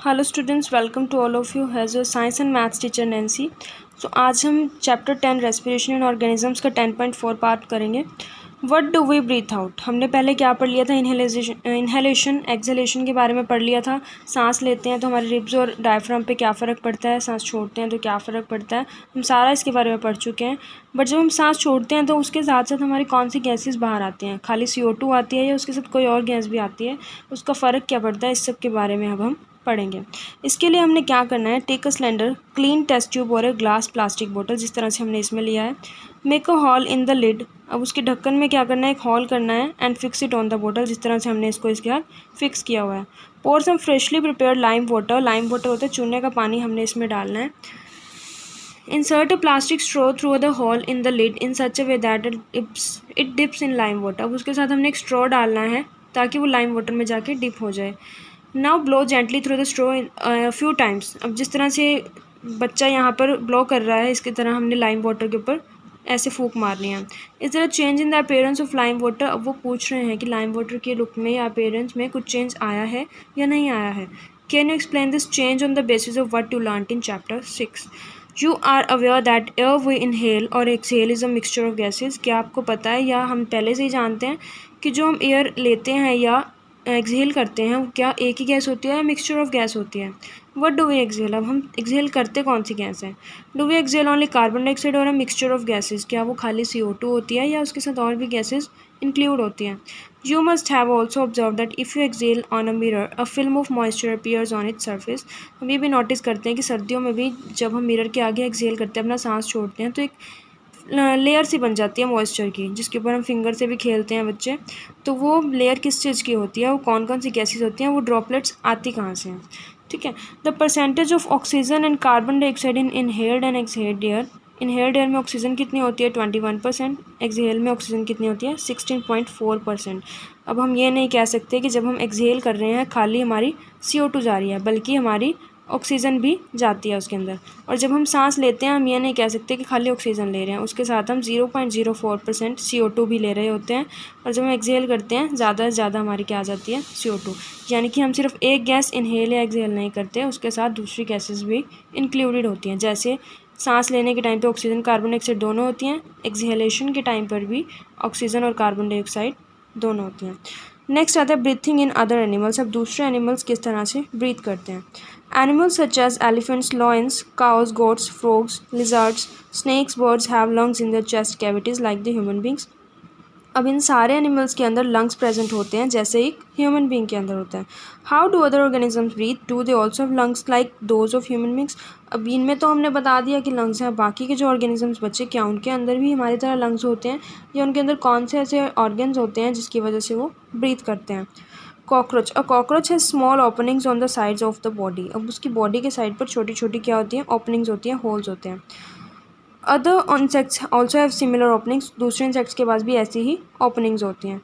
Hello students, welcome to all of you has your science and maths teacher Nancy. So आज हम chapter 10 respiration in organisms का 10.4 part करेंगे। What do we breathe out. हमने पहले क्या पढ़ लिया था, इनहेलेशन एक्सहेलेशन के बारे में पढ़ लिया था। सांस लेते हैं तो हमारे रिब्स और डायफ्राम पे क्या फ़र्क पड़ता है, सांस छोड़ते हैं तो क्या फ़र्क पड़ता है, हम सारा इसके बारे में पढ़ चुके हैं। बट जब हम सांस छोड़ते हैं तो उसके साथ साथ हमारी कौन सी गैसेस बाहर आती हैं, खाली CO2 आती है या उसके साथ कोई और गैस भी आती है, उसका फ़र्क क्या पड़ता है, इस सब के बारे में अब हम पढ़ेंगे। इसके लिए हमने क्या करना है, take a cylinder, clean test tube और ए ग्लास प्लास्टिक बोतल, जिस तरह से हमने इसमें लिया है। Make a hole in the lid, अब उसके ढक्कन में क्या करना है, एक हॉल करना है। And fix it on the बोतल, जिस तरह से हमने इसको इसके साथ फिक्स किया हुआ है। Pour some freshly prepared lime water, lime water होता है चूने का पानी, हमने इसमें डालना है। Insert a plastic straw through the hole in the lid in such a way that it dips in lime water, अब उसके साथ हमने एक स्ट्रॉ डालना है ताकि वो लाइम वाटर में जाके डिप हो जाए। Now blow gently through the straw few times, अब जिस तरह से बच्चा यहाँ पर ब्लो कर रहा है, इसकी तरह हमने लाइम वाटर के ऊपर ऐसे फूंक मारनी है। इस तरह change in the appearance of lime water, अब वो पूछ रहे हैं कि लाइम वाटर के लुक में या अपीयरेंस में कुछ चेंज आया है या नहीं आया है। Can you explain this change on the basis of what you learned in chapter 6। You are aware that air we inhale और exhale is a mixture of gases, क्या आपको पता है या हम पहले से ही जानते हैं कि जो हम एयर लेते हैं या एक्सहेल करते हैं वो क्या एक ही गैस होती है या मिक्सचर ऑफ गैस होती है। व्हाट डू वी एक्सहेल, अब हम एक्सहेल करते कौन सी गैस है। Do we exhale only carbon dioxide और अ मिक्सचर ऑफ गैसेज, क्या वो खाली CO2 होती है या उसके साथ और भी गैसेज इंक्लूड होती हैं। You must have also observe that if you exhale on a mirror a film of moisture appears on it's surface, हम ये भी नोटिस करते हैं कि सर्दियों में भी जब हम मिरर के आगे एक्सहेल करते हैं, अपना सांस छोड़ते हैं, तो एक लेयर सी बन जाती है मॉइस्चर की, जिसके ऊपर हम फिंगर से भी खेलते हैं बच्चे। तो वो लेयर किस चीज़ की होती है, वो कौन कौन सी गैसेस होती हैं, वो ड्रॉपलेट्स आती कहाँ से हैं। ठीक है। The percentage of oxygen and carbon dioxide in inhaled and exhaled air, inhaled air में ऑक्सीजन कितनी होती है 21%, एक्सहेल में ऑक्सीजन कितनी होती है 16.4%। अब हम ये नहीं कह सकते कि जब हम एक्सहेल कर रहे हैं खाली हमारी CO2 जा रही है, बल्कि हमारी ऑक्सीजन भी जाती है उसके अंदर। और जब हम सांस लेते हैं हम ये नहीं कह सकते कि खाली ऑक्सीजन ले रहे हैं, उसके साथ हम 0.04% CO2 भी ले रहे होते हैं। और जब हम एक्सहेल करते हैं ज़्यादा से ज़्यादा हमारी क्या आ जाती है CO2, यानी कि हम सिर्फ एक गैस इनहेल या एक्सहेल नहीं करते, उसके साथ दूसरी गैसेस भी इंक्लूडेड होती हैं। जैसे सांस लेने के टाइम पे ऑक्सीजन कार्बन डाइऑक्साइड दोनों होती हैं, एक्सहेलेशन के टाइम पर भी ऑक्सीजन और कार्बन डाइऑक्साइड दोनों होती हैं। नेक्स्ट आता है ब्रीथिंग इन अदर एनिमल्स, अब दूसरे एनिमल्स किस तरह से ब्रीथ करते हैं। Animals such as elephants, lions, cows, goats, frogs, lizards, snakes, birds have lungs in their chest cavities like the human beings. अब इन सारे एनिमल्स के अंदर लंग्स प्रेजेंट होते हैं जैसे एक ह्यूमन बींग के अंदर होता है। How do other organisms breathe, do they also have lungs like those of human beings. अब इनमें तो हमने बता दिया कि लंग्स हैं, बाकी के जो ऑर्गेनिजम्स बचे क्या उनके अंदर भी हमारी तरह लंग्स होते हैं, या उनके अंदर कौन से ऐसे ऑर्गन्स होते हैं जिसकी वजह से वो ब्रीथ करते हैं। Cockroach, a cockroach has small openings on the sides of the body, अब उसकी बॉडी के साइड पर छोटी छोटी क्या होती हैं, ओपनिंग्स होती हैं, होल्स होते हैं। Other insects also have similar openings, दूसरे इंसेक्ट्स के पास भी ऐसी ही ओपनिंग्स होती हैं।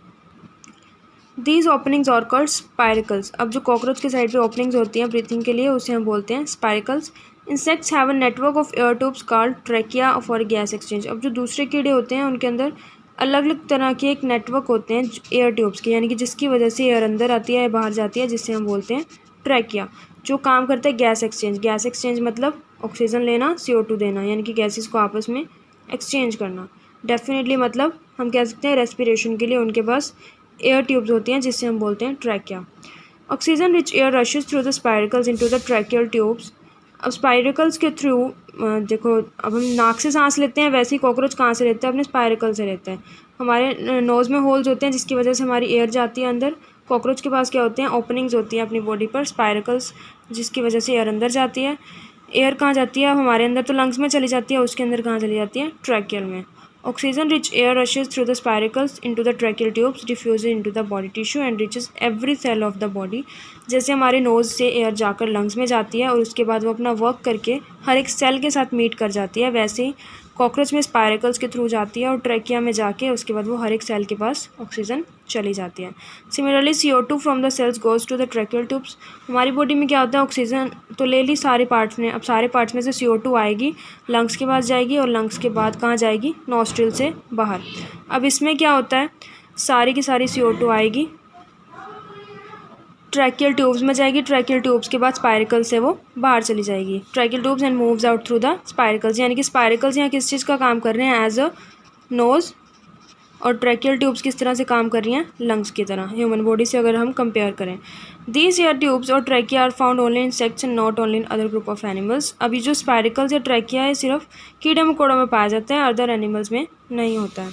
These openings are called spiracles, अब जो कॉकरोच के साइड पे ओपनिंग्स होती हैं ब्रीथिंग के लिए उसे हम बोलते हैं spiracles. Insects have a network of air tubes called trachea for gas exchange, अब जो दूसरे कीड़े होते हैं उनके अंदर अलग अलग तरह के एक नेटवर्क होते हैं एयर ट्यूब्स के, यानी कि जिसकी वजह से एयर अंदर आती है या बाहर जाती है, जिससे हम बोलते हैं ट्रैकिया, जो काम करता है गैस एक्सचेंज। गैस एक्सचेंज मतलब ऑक्सीजन लेना, CO2 देना, यानी कि गैसेस को आपस में एक्सचेंज करना। डेफिनेटली मतलब हम कह सकते हैं रेस्पिरेशन के लिए उनके पास एयर ट्यूब्स होती हैं, जिससे हम बोलते हैं trachea. Oxygen rich air rushes through the spiracles into the tracheal tubes, अब स्पाइरिकल्स के थ्रू देखो, अब हम नाक से सांस लेते हैं, वैसे ही कॉकरोच कहाँ से लेते हैं, अपने स्पाइरिकल से लेते हैं। हमारे नोज़ में होल्स होते हैं जिसकी वजह से हमारी एयर जाती है अंदर। कॉकरोच के पास क्या होते हैं, ओपनिंग्स होती हैं अपनी बॉडी पर, स्पाइरिकल्स, जिसकी वजह से एयर अंदर जाती है। एयर कहाँ जाती है, हमारे अंदर तो लंग्स में चली जाती है, उसके अंदर कहाँ चली जाती है, ट्रैकियल में। Oxygen rich air rushes through the spiracles into the tracheal tubes, diffuse into the body tissue and reaches every cell of the body, जैसे हमारे नोज़ से एयर जाकर लंग्स में जाती है और उसके बाद वो अपना वर्क करके हर एक सेल के साथ मीट कर जाती है, वैसे ही कॉकरोच में स्पाइरिकल्स के थ्रू जाती है और ट्रैकिया में जाके उसके बाद वो हर एक सेल के पास ऑक्सीजन चली जाती है। Similarly CO2 from the cells goes to the tracheal tubes, हमारी बॉडी में क्या होता है, ऑक्सीजन तो ले ली सारे पार्ट्स में, अब सारे पार्ट्स में से CO2 आएगी, लंग्स के पास जाएगी और लंग्स के बाद कहाँ जाएगी, नॉस्ट्रिल से बाहर। अब इसमें क्या होता है, सारी की सारी CO2 आएगी ट्रैकियल ट्यूब्स में जाएगी, ट्रैकियल ट्यूब्स के बाद स्पाइरिकल से वो बाहर चली जाएगी। Tracheal tubes and moves out through the spiracles, यानी कि स्पाइरिकल्स यहाँ किस चीज़ का काम कर रहे हैं, एज अ नोज़, और ट्रैकियल ट्यूब्स किस तरह से काम कर रही हैं, लंग्स की तरह, ह्यूमन बॉडी से अगर हम कंपेयर करें। दीज एयर ट्यूब्स और trachea are found only in insects and not only in other group of animals. अभी जो स्पाइरिकल्स या ट्रैकिया है सिर्फ कीड़े मकोड़ों में पाया जाता है, अदर एनिमल्स में नहीं होता है।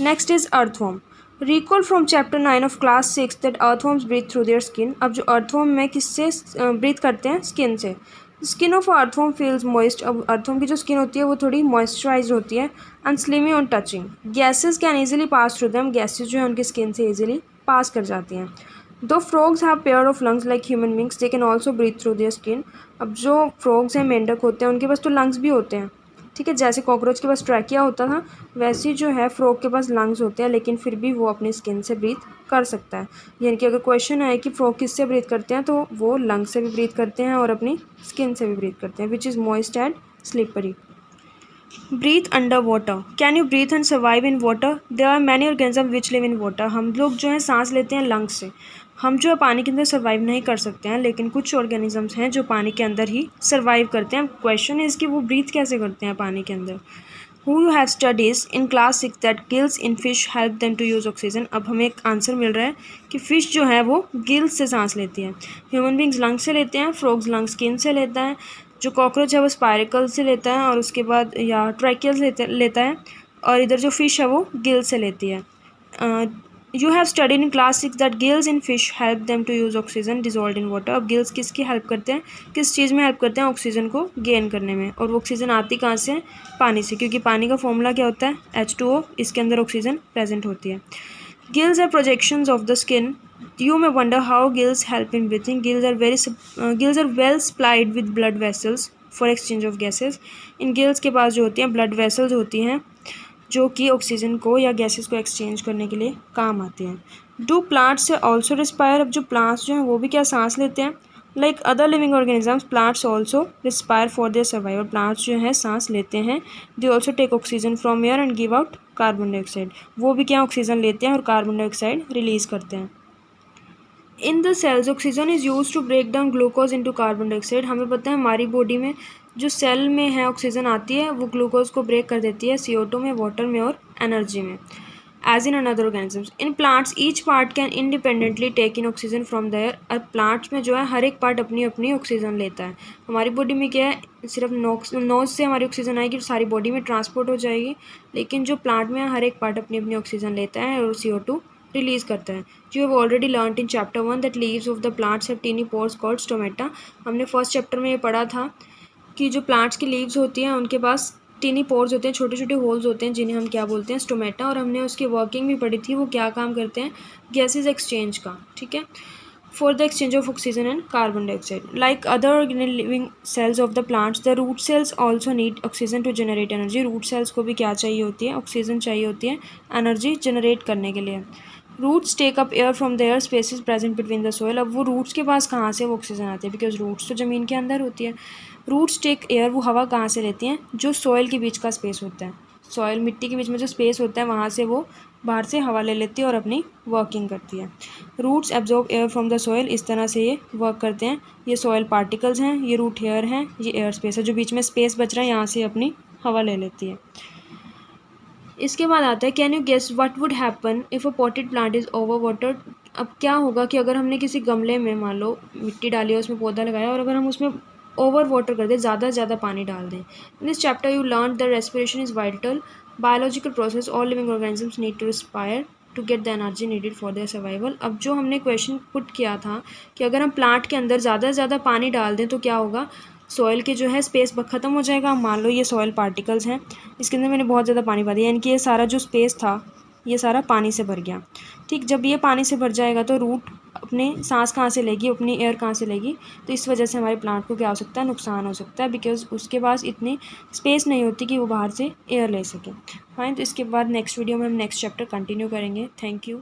Next is earthworm. Recall from chapter 9 of class 6 that earthworms breathe through their skin. अब जो अर्थवॉर्म में किससे ब्रीथ करते हैं, स्किन से। Skin of earthworm feels moist. अब अर्थवॉर्म की जो स्किन होती है वो थोड़ी मॉइस्चराइज होती है and slimy on touching. Gases can easily pass through them. Gases जो है उनकी स्किन से ईजिली पास कर जाती हैं। दो frogs have pair of lungs like human beings, they can also breathe through their skin. अब जो फ्रॉग्स हैं, मेंढक होते हैं, उनके पास तो लंग्स भी होते हैं, ठीक है। जैसे कॉकरोच के पास ट्रैकिया होता था, वैसे ही जो है फ्रॉग के पास लंग्स होते हैं, लेकिन फिर भी वो अपनी स्किन से ब्रीथ कर सकता है। यानी कि अगर क्वेश्चन है कि फ्रॉग किससे ब्रीथ करते हैं, तो वो लंग्स से भी ब्रीथ करते हैं और अपनी स्किन से भी ब्रीथ करते हैं, which is moist and slippery. Breathe under water. Can you breathe and survive in water? There are many organism which live in water. हम लोग जो है सांस लेते हैं लंग्स से, हम जो है पानी के अंदर सर्वाइव नहीं कर सकते हैं, लेकिन कुछ ऑर्गेनिजम्स हैं जो पानी के अंदर ही सर्वाइव करते हैं। क्वेश्चन इज़ कि वो ब्रीथ कैसे करते हैं पानी के अंदर। Who you have studies in class 6 that gills in fish help them to use oxygen. अब हमें एक आंसर मिल रहा है कि फ़िश जो है वो गिल्स से सांस लेती है। ह्यूमन बींग्स लंग्स से लेते हैं, फ्रॉग्स लंग्स स्किन से लेता है, जो कॉकरोच है वो स्पाइरिकल से लेता है, और उसके बाद या ट्रैकियल लेता है, और इधर जो फ़िश है वो गिल से लेती है। You have studied in class 6 that gills in fish help them to use oxygen dissolve in water. अब गिल्स किसकी हेल्प करते हैं, किस चीज़ में हेल्प करते हैं, ऑक्सीजन को गेन करने में। और वो ऑक्सीजन आती कहाँ से है, पानी से, क्योंकि पानी का फॉर्मूला क्या होता है, H2O। इसके अंदर ऑक्सीजन प्रेजेंट होती है। Gills are projections of the skin. You may wonder how gills help in breathing. Gills are well supplied with blood vessels for exchange of gases. In gills के पास जो होती हैं ब्लड वेसल्स होती हैं, जो कि ऑक्सीजन को या गैसेस को एक्सचेंज करने के लिए काम आती हैं। Do plants also respire. अब जो प्लांट्स जो हैं वो भी क्या सांस लेते हैं, like other living organisms plants also respire for their survival. Plants जो हैं सांस लेते हैं, they also take oxygen from air and give out carbon dioxide. वो भी क्या ऑक्सीजन लेते हैं और कार्बन डाइऑक्साइड रिलीज़ करते हैं। In the cells oxygen is use to break down glucose into carbon dioxide. हमें पता है हमारी बॉडी में जो सेल में है ऑक्सीजन आती है, वो ग्लूकोज को ब्रेक कर देती है CO2 में, वाटर में और एनर्जी में, as in another organisms. In plants each part can independently take in oxygen from the air. और प्लांट्स में जो है हर एक पार्ट अपनी अपनी ऑक्सीजन लेता है। हमारी बॉडी में क्या है, सिर्फ नोज से हमारी ऑक्सीजन आएगी, सारी बॉडी में ट्रांसपोर्ट हो जाएगी, लेकिन जो प्लांट में हर एक पार्ट अपनी अपनी ऑक्सीजन लेता है और CO2 रिलीज़ करता है। You have already learned in chapter 1 that leaves of the plants have tiny pores called stomata. हमने फर्स्ट चैप्टर में ये पढ़ा था कि जो प्लांट्स की लीव्स होती हैं उनके पास टीनी पोर्स होते हैं, छोटे छोटे होल्स होते हैं, जिन्हें हम क्या बोलते हैं, स्टोमेटा। और हमने उसकी वर्किंग भी पढ़ी थी, वो क्या काम करते हैं, गैसेज एक्सचेंज का, ठीक है, for the exchange of oxygen and carbon dioxide. Like other living cells of the plants, the root cells also need oxygen to generate energy. Root cells को भी क्या चाहिए होती है, ऑक्सीजन चाहिए होती है एनर्जी जनरेट करने के लिए। Roots take up air from the air spaces present between the soil. अब वो रूट्स के पास कहाँ से वो ऑक्सीजन आती है, बिकॉज रूट्स तो ज़मीन के अंदर होती है। रूट्स टेक एयर, वो हवा कहाँ से लेती हैं, जो सॉइल के बीच का स्पेस होता है, सॉइल मिट्टी के बीच में जो स्पेस होता है वहाँ से वो बाहर से हवा ले लेती है और अपनी वर्किंग करती है। Roots absorb air from the soil, इस तरह से ये वर्क करते हैं। ये सॉइल पार्टिकल्स हैं, ये रूट हेयर हैं, ये एयर स्पेस है, जो बीच में स्पेस बच रहा है यहाँ से अपनी हवा ले लेती है। इसके बाद आता है can you guess what would happen if a potted plant is over watered. अब क्या होगा कि अगर हमने किसी गमले में मान लो मिट्टी डाली है, उसमें पौधा लगाया, और अगर हम उसमें ओवर वाटर कर दें, ज़्यादा से ज़्यादा पानी डाल दें। In this chapter you learn the respiration is vital biological process, all living organisms need to respire to get the energy needed for their survival. अब जो हमने क्वेश्चन पुट किया था कि अगर हम प्लांट के अंदर ज़्यादा से ज़्यादा पानी डाल दें तो क्या होगा, सॉइल के जो है स्पेस ख़त्म हो जाएगा। मान लो ये सॉइल पार्टिकल्स हैं, इसके अंदर मैंने बहुत ज़्यादा पानी पा दिया, यानी कि ये सारा जो स्पेस था ये सारा पानी से भर गया। ठीक, जब ये पानी से भर जाएगा तो रूट अपने सांस कहाँ से लेगी, अपनी एयर कहाँ से लेगी, तो इस वजह से हमारे प्लांट को क्या हो सकता है, नुकसान हो सकता है, बिकॉज उसके पास इतनी स्पेस नहीं होती कि वो बाहर से एयर ले सके। फाइन, तो इसके बाद नेक्स्ट वीडियो में हम नेक्स्ट चैप्टर कंटिन्यू करेंगे। Thank you.